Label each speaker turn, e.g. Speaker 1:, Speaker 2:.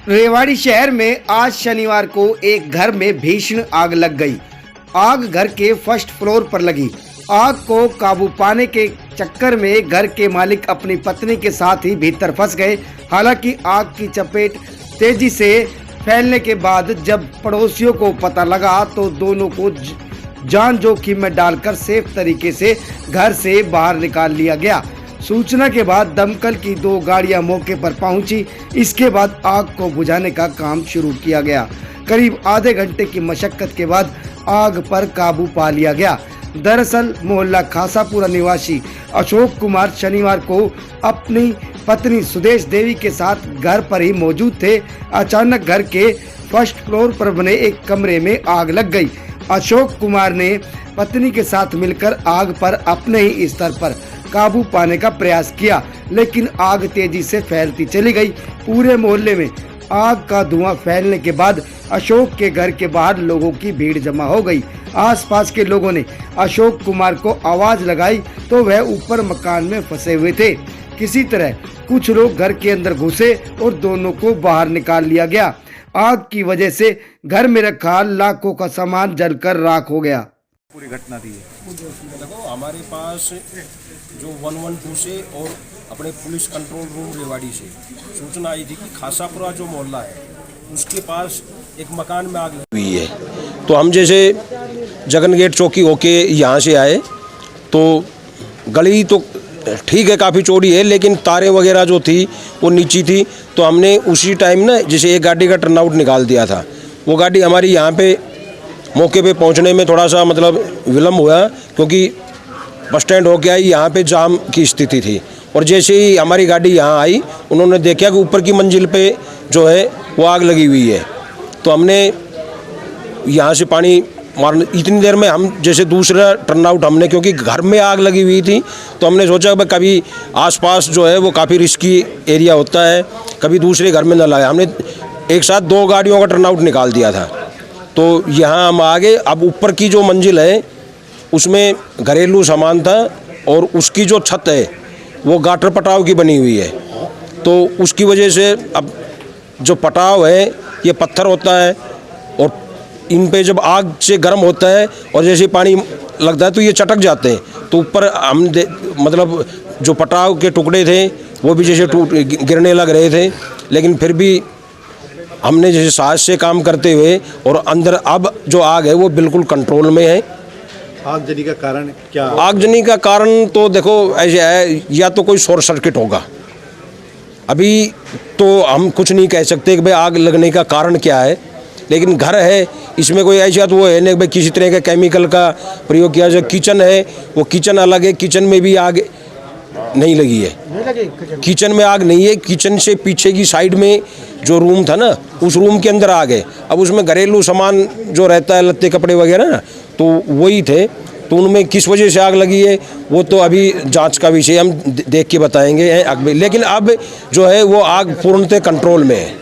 Speaker 1: रेवाड़ी शहर में आज शनिवार को एक घर में भीषण आग लग गई। आग घर के फर्स्ट फ्लोर पर लगी। आग को काबू पाने के चक्कर में घर के मालिक अपनी पत्नी के साथ ही भीतर फंस गए। हालांकि आग की चपेट तेजी से फैलने के बाद जब पड़ोसियों को पता लगा तो दोनों को जान जोखिम में डालकर सेफ तरीके से घर से बाहर निकाल लिया गया। सूचना के बाद दमकल की 2 गाड़ियां मौके पर पहुंची। इसके बाद आग को बुझाने का काम शुरू किया गया। करीब आधे घंटे की मशक्कत के बाद आग पर काबू पा लिया गया। दरअसल मोहल्ला खासापुरा निवासी अशोक कुमार शनिवार को अपनी पत्नी सुदेश देवी के साथ घर पर ही मौजूद थे। अचानक घर के फर्स्ट फ्लोर पर बने एक कमरे में आग लग गई। अशोक कुमार ने पत्नी के साथ मिलकर आग पर अपने ही स्तर पर काबू पाने का प्रयास किया, लेकिन आग तेजी से फैलती चली गई। पूरे मोहल्ले में आग का धुआं फैलने के बाद अशोक के घर के बाहर लोगों की भीड़ जमा हो गई। आसपास के लोगों ने अशोक कुमार को आवाज लगाई तो वह ऊपर मकान में फंसे हुए थे। किसी तरह कुछ लोग घर के अंदर घुसे और दोनों को बाहर निकाल लिया गया। आग की वजह से घर में रखा लाखों का सामान जलकर राख हो गया।
Speaker 2: पूरी घटना थी। देखो, हमारे पास जो 112 से और अपने पुलिस कंट्रोल रूम रेवाड़ी से सूचना आई थी कि खासापुरा जो मोहल्ला है उसके पास एक मकान में आग लगी हुई है। तो हम जैसे जगन गेट चौकी होके यहाँ से आए तो गली तो ठीक है, काफ़ी चौड़ी है, लेकिन तारें वगैरह जो थी वो नीची थी। तो हमने उसी टाइम ना जैसे एक गाड़ी का टर्नआउट निकाल दिया था। वो गाड़ी हमारी यहाँ पे मौके पे पहुँचने में थोड़ा सा मतलब विलम्ब हुआ, क्योंकि बस स्टैंड होके आई, यहाँ पे जाम की स्थिति थी। और जैसे ही हमारी गाड़ी यहाँ आई, उन्होंने देखा कि ऊपर की मंजिल पे जो है वो आग लगी हुई है। तो हमने यहाँ से पानी मारने, इतनी देर में हम जैसे दूसरा टर्नआउट हमने, क्योंकि घर में आग लगी हुई थी तो हमने सोचा कि कभी आसपास जो है वो काफ़ी रिस्की एरिया होता है, कभी दूसरे घर में न लगाए। हमने एक साथ 2 गाड़ियों का टर्नआउट निकाल दिया था। तो यहाँ हम आगे, अब ऊपर की जो मंजिल है उसमें घरेलू सामान था और उसकी जो छत है वो गाटर पटाव की बनी हुई है। तो उसकी वजह से अब जो पटाव है ये पत्थर होता है और इन पे जब आग से गर्म होता है और जैसे पानी लगता है तो ये चटक जाते हैं। तो ऊपर हम मतलब जो पटाव के टुकड़े थे वो भी जैसे गिरने लग रहे थे, लेकिन फिर भी हमने जैसे साहस से काम करते हुए, और अंदर अब जो आग है वो बिल्कुल कंट्रोल में है।
Speaker 3: आगजनी का कारण क्या?
Speaker 2: आगजनी का कारण तो देखो ऐसे है, या तो कोई शॉर्ट सर्किट होगा। अभी तो हम कुछ नहीं कह सकते कि भाई आग लगने का कारण क्या है, लेकिन घर है, इसमें कोई ऐसा तो वो है नहीं भाई किसी तरह का केमिकल का प्रयोग किया। जो किचन है वो किचन अलग है, किचन में भी आग नहीं लगी है। किचन में आग नहीं है, किचन से पीछे की साइड में जो रूम था ना उस रूम के अंदर आग है। अब उसमें घरेलू सामान जो रहता है, लत्ते कपड़े वगैरह ना, तो वही थे। तो उनमें किस वजह से आग लगी है वो तो अभी जांच का विषय, हम देख के बताएंगे। लेकिन अब जो है वो आग पूर्णतः कंट्रोल में है।